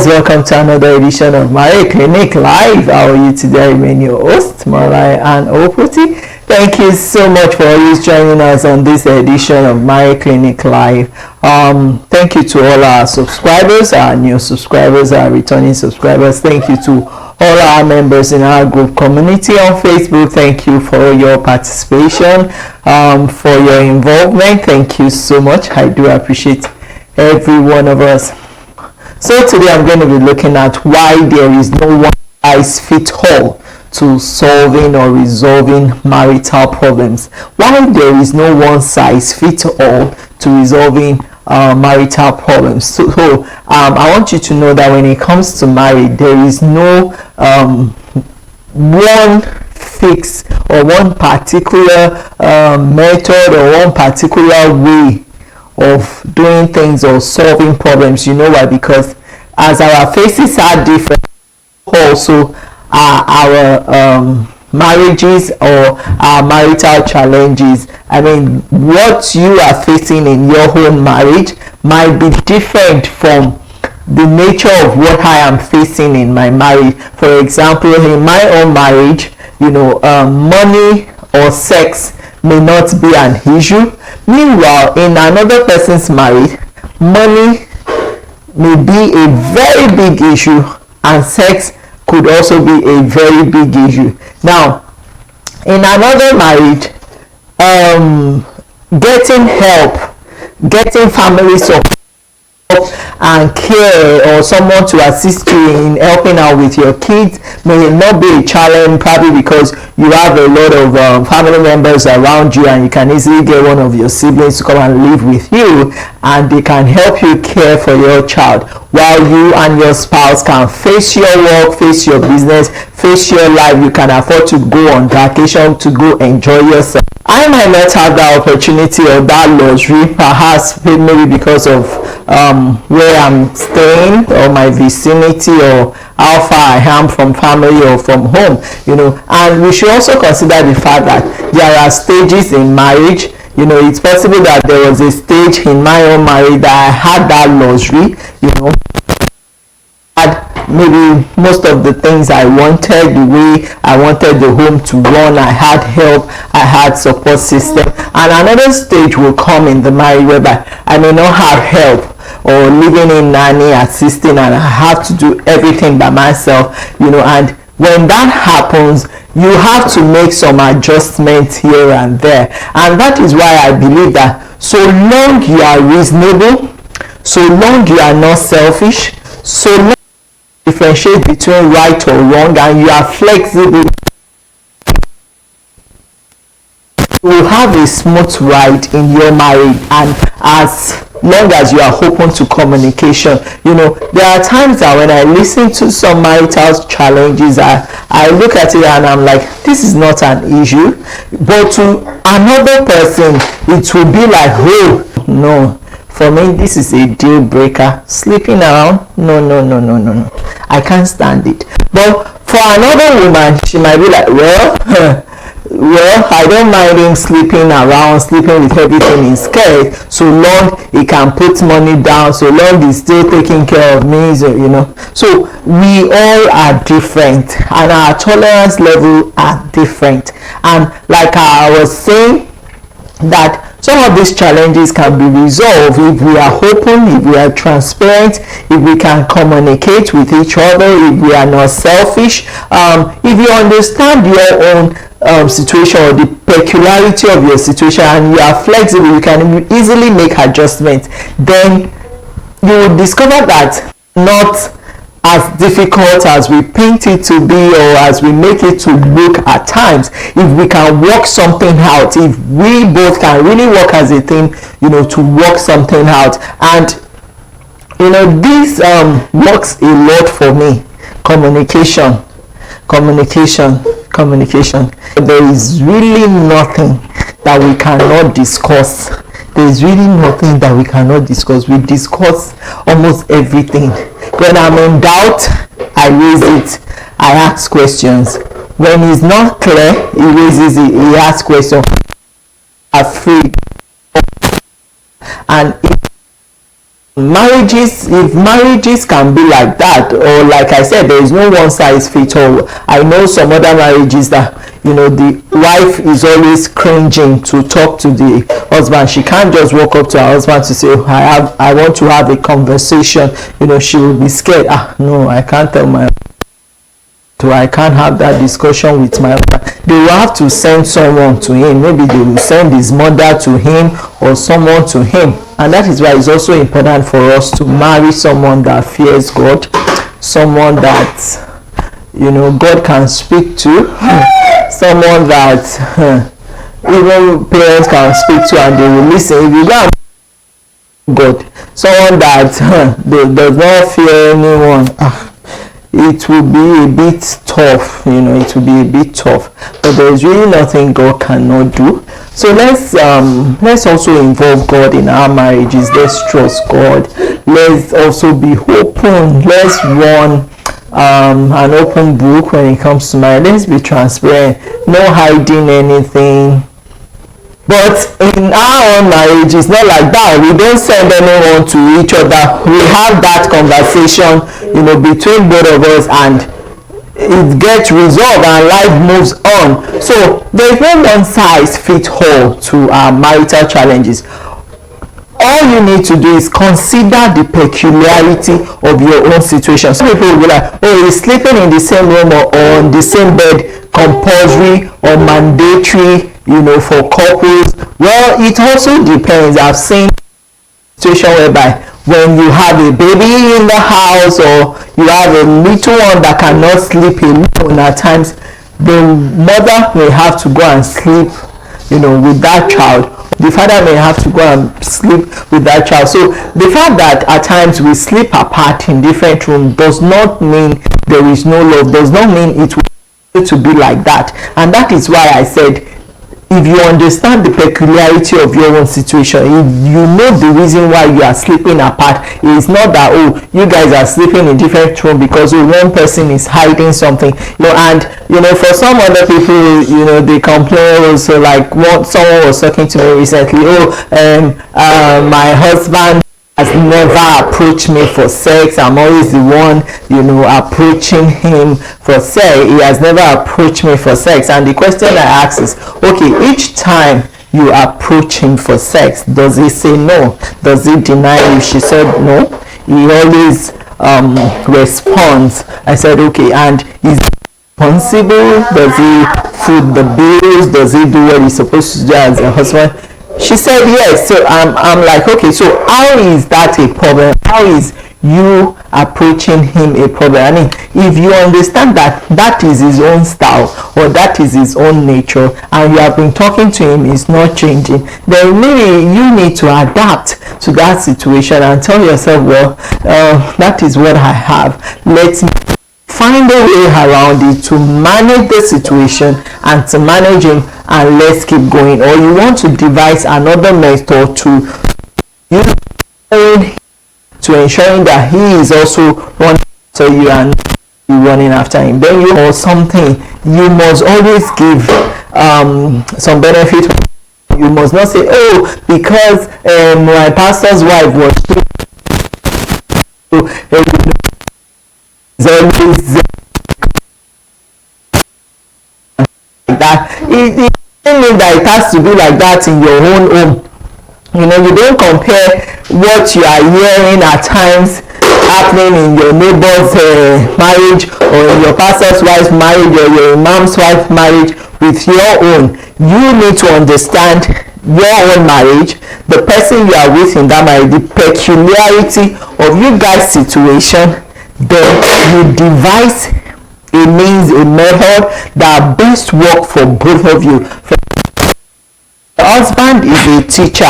guys, welcome to another edition of Marital Clinic Live. How are you today? I remain your host, Malai and Oputi. Thank you so much for always joining us on this edition of Marital Clinic Live. Thank you to all our subscribers, our new subscribers, our returning subscribers. Thank you to all our members in our group community on Facebook. Thank you for your participation, for your involvement. Thank you so much. I do appreciate every one of us. So today I'm going to be looking at why there is no one size fits all to solving or resolving marital problems. Why there is no one size fits all to resolving marital problems. So I want you to know that when it comes to marriage, there is no one fix or one particular method or one particular way of doing things or solving problems. You know why? Because as our faces are different, also our marriages or our marital challenges, I mean, what you are facing in your own marriage might be different from the nature of what I am facing in my marriage. For example, in my own marriage, you know, money or sex may not be an issue. Meanwhile, in another person's marriage, money may be a very big issue and sex could also be a very big issue. Now, in another marriage, getting help, getting family support and care, or someone to assist you in helping out with your kids may not be a challenge, probably because you have a lot of family members around you and you can easily get one of your siblings to come and live with you and they can help you care for your child, while you and your spouse can face your work, face your business, face your life. You can afford to go on vacation, to go enjoy yourself. I might not have that opportunity or that luxury, perhaps maybe because of where I'm staying or my vicinity or how far I am from family or from home, you know. And we should also consider the fact that there are stages in marriage. You know, it's possible that there was a stage in my own marriage that I had that luxury, you know, maybe most of the things I wanted, the way I wanted the home to run. I had help, I had support system. And another stage will come in the marriage whereby I may not have help, or living in nanny assisting, and I have to do everything by myself, you know. And when that happens, you have to make some adjustments here and there. And that is why I believe that so long you are reasonable, so long you are not selfish, so long you differentiate between right or wrong, and you are flexible, you will have a smooth ride in your marriage. And as long as you are open to communication, you know, there are times that when I listen to some marital challenges, I look at it and I'm like, this is not an issue, but to another person it will be like, oh no, for me this is a deal breaker. Sleeping around, no, I can't stand it. But for another woman, she might be like, well, I don't mind him sleeping around, sleeping with everything in skirt, so long he can put money down, so long he's still taking care of me, so, you know. So we all are different and our tolerance level are different. And like I was saying, that some of these challenges can be resolved if we are open, if we are transparent, if we can communicate with each other, if we are not selfish, if you understand your own situation or the peculiarity of your situation and you are flexible, you can easily make adjustments, then you will discover that not as difficult as we paint it to be or as we make it to look at times. If we can work something out, if we both can really work as a team, you know, to work something out. And you know, this works a lot for me. Communication. There is really nothing that we cannot discuss. There is really nothing that we cannot discuss. We discuss almost everything. When I'm in doubt, I raise it. I ask questions. When it's not clear, he raises it. He asks questions. Afraid. And Marriages, if marriages can be like that, or like I said, there is no one size fits all. I know some other marriages that, the wife is always cringing to talk to the husband. She can't just walk up to her husband to say, I want to have a conversation. She will be scared. No, I can't tell my, I can't have that discussion with my husband. They will have to send someone to him. Maybe they will send his mother to him or someone to him. And that is why it's also important for us to marry someone that fears God, someone that God can speak to, someone that even parents can speak to and they will listen. If you go and God, someone that does not fear anyone, it will be a bit tough. It will be a bit tough, but there is really nothing God cannot do. So let's also involve God in our marriages. Let's trust God. Let's also be open. Let's run an open book when it comes to marriage. Let's be transparent. No hiding anything. But in our own marriage, it's not like that. We don't send anyone to each other. We have that conversation, between both of us, and it gets resolved and life moves on. So there's no one size fits all to our marital challenges. All you need to do is consider the peculiarity of your own situation. Some people will be like, is sleeping in the same room or on the same bed compulsory or mandatory, for couples? Well, it also depends. I've seen situation whereby when you have a baby in the house, or you have a little one that cannot sleep alone, at times the mother may have to go and sleep with that child. The father may have to go and sleep with that child. So the fact that at times we sleep apart in different rooms does not mean there is no love, does not mean it will to be like that. And that is why I said, if you understand the peculiarity of your own situation, if you know the reason why you are sleeping apart, it's not that you guys are sleeping in different rooms because one person is hiding something. And for some other people, they complain also, like someone was talking to me recently, my husband has never approached me for sex. I'm always the one, approaching him for sex. He has never approached me for sex. And the question I ask is, okay, each time you approach him for sex, does he say no? Does he deny you? She said no. He always responds. I said, okay, and is he responsible? Does he foot the bills? Does he do what he's supposed to do as a husband? She said yes. So I'm like, okay, so how is that a problem? How is you approaching him a problem? I mean, if you understand that that is his own style, or that is his own nature, and you have been talking to him, he's not changing, then maybe you need to adapt to that situation and tell yourself, well, that is what I have. Let's find a way around it to manage the situation and to manage him, and let's keep going. Or you want to devise another method to ensuring that he is also running after you and you running after him. Then you or something, you must always give some benefit. You must not say, because my pastor's wife was always that. It doesn't mean that it has to be like that in your own home. You don't compare what you are hearing at times happening in your neighbor's marriage, or in your pastor's wife's marriage, or your imam's wife's marriage with your own. You need to understand your own marriage, the person you are with in that marriage, the peculiarity of you guys' situation. Then you devise a means, a method that best work for both of you. The husband is a teacher.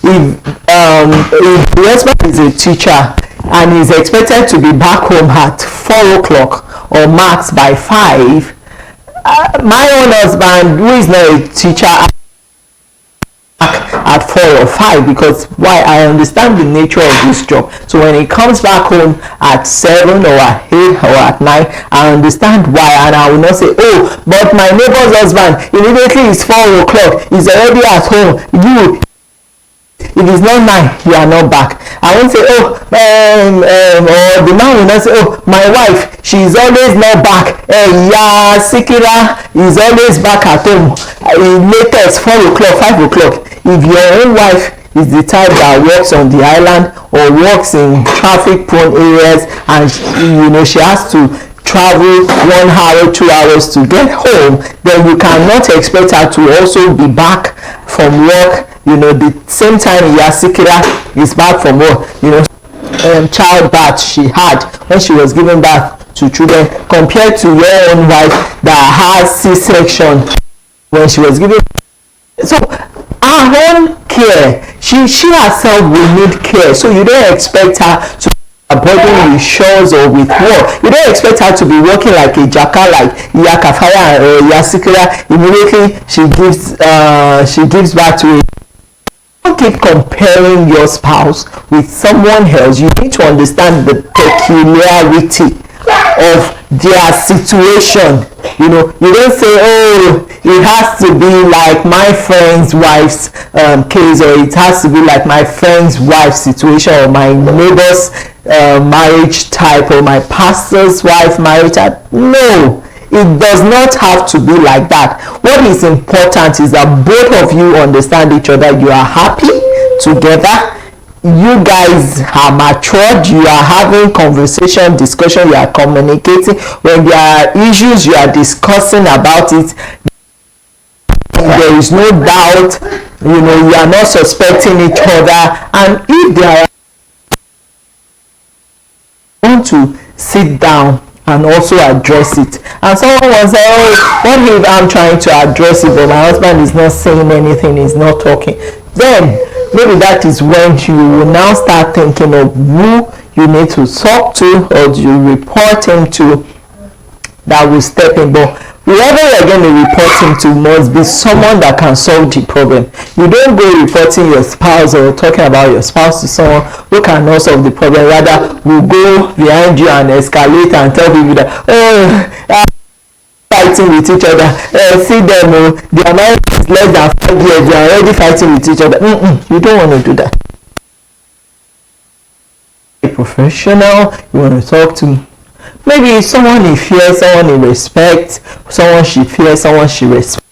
If the husband is a teacher and is expected to be back home at 4 o'clock or max by 5, my own husband, who is not a teacher, at 4 or 5, because why? I understand the nature of this job. So when he comes back home at 7 or at 8 or at 9, I understand why, and I will not say, but my neighbor's husband, immediately it's 4 o'clock, he's already at home. If it's not 9, you are not back. I won't say, oh, or the man will not say, oh, my wife, she is always not back. Yeah, Sikira is always back at home. Latest 4 o'clock, 5 o'clock. If your own wife is the type that works on the island or works in traffic prone areas, and she has to travel 1 hour, 2 hours to get home, then you cannot expect her to also be back from work, the same time Yasikira is back from work. Childbirth she had when she was giving birth to children, compared to your own wife that has C-section when she was giving. So her own care, she herself will need care, so you don't expect her to burden with chores or with work. You don't expect her to be working like a jaka, like Yakafaya or Yasikira. Immediately she gives back to it. Don't keep comparing your spouse with someone else. You need to understand the peculiarity of their situation. You don't say, oh, it has to be like my friend's wife's case, or it has to be like my friend's wife's situation, or my neighbor's marriage type, or my pastor's wife marriage type. No, it does not have to be like that. What is important is that both of you understand each other. You are happy together. You guys are matured. You are having conversation, discussion. You are communicating. When there are issues, you are discussing about it. There is no doubt. You are not suspecting each other. And if there are want to sit down and also address it, and someone will say, oh, what if I'm trying to address it but my husband is not saying anything, he's not talking, then maybe that is when you will now start thinking of who you need to talk to or you report him to that will step in. But whoever you're going to report him to must be someone that can solve the problem. You don't go reporting your spouse or talking about your spouse to someone who cannot solve the problem. Rather, we'll go behind you and escalate and tell people that, oh, fighting with each other. See them, their marriage is less than 5 years, they are already fighting with each other. You don't want to do that. A professional, you want to talk to maybe someone he fears, someone he respects, someone she fears, someone she respects,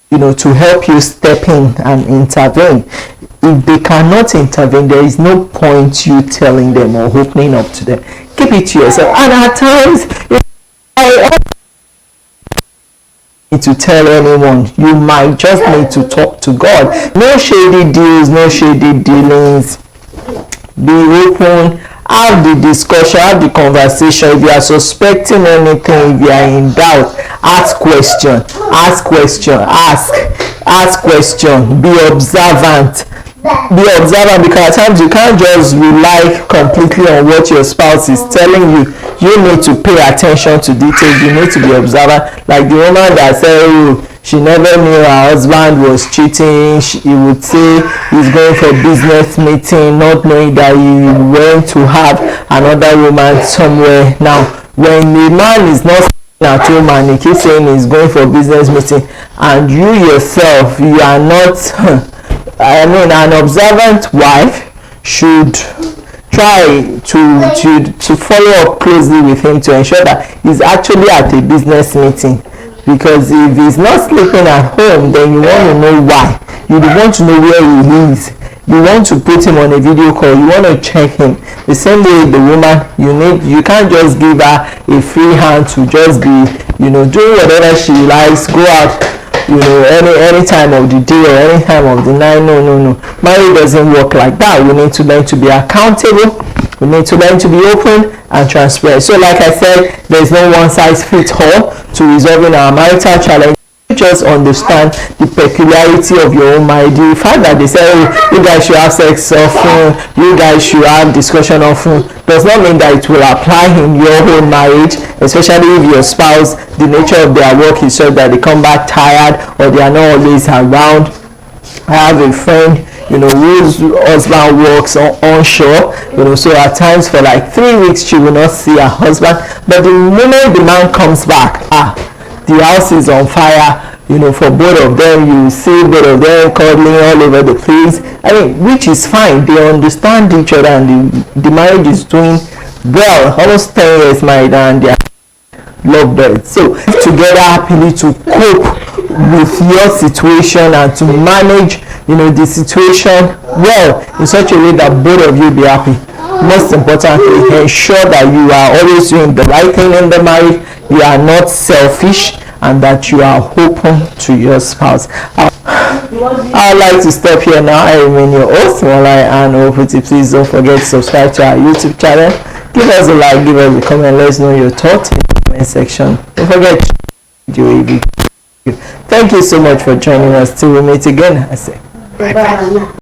to help you step in and intervene. If they cannot intervene, there is no point you telling them or opening up to them. Keep it to yourself. And at times, I need to tell anyone, you might just need to talk to God. No shady deals, no shady dealings. Be open. Have the discussion, have the conversation. If you are suspecting anything, if you are in doubt, ask question, ask question, ask question. Be observant. Be observant, because at times you can't just rely completely on what your spouse is telling you. You need to pay attention to details. You need to be observant. Like the woman that said, oh, she never knew her husband was cheating. He would say he's going for business meeting, not knowing that he went to have another woman somewhere. Now, when the man is not at home and he keeps saying he's going for business meeting, and you yourself, you are not, an observant wife should try to follow up closely with him to ensure that he's actually at a business meeting. Because if he's not sleeping at home, then you want to know why. You want to know where he is. You want to put him on a video call. You want to check him. The same way the woman, you can't just give her a free hand to just be, doing whatever she likes, go out, any time of the day or any time of the night. No. Marriage doesn't work like that. We need to learn to be accountable. We need to learn to be open and transparent. So like I said, there's no one size fits all to resolving our marital challenge. Just understand the peculiarity of your own marriage. The fact that they say, oh, you guys should have sex often, you guys should have discussion often, does not mean that it will apply in your own marriage, especially if your spouse, the nature of their work is such that they come back tired or they are not always around. I have a friend, whose husband works onshore, so at times for like 3 weeks she will not see her husband, but the moment the man comes back, the house is on fire, for both of them. You see both of them cuddling all over the place. I mean, which is fine. They understand each other, and the marriage is doing well. Almost 10 years married, and they are lovebirds. So together happily to cope with your situation and to manage, the situation well, in such a way that both of you be happy. Most importantly, ensure that you are always doing the right thing in the marriage. You are not selfish, and that you are open to your spouse. I'd like to stop here now. I remain your host, Malai, and Opeti. Please don't forget to subscribe to our YouTube channel. Give us a like, give us a comment, let us know your thoughts in the comment section. Don't forget to video review. Thank you so much for joining us. Till we meet again, I say bye bye.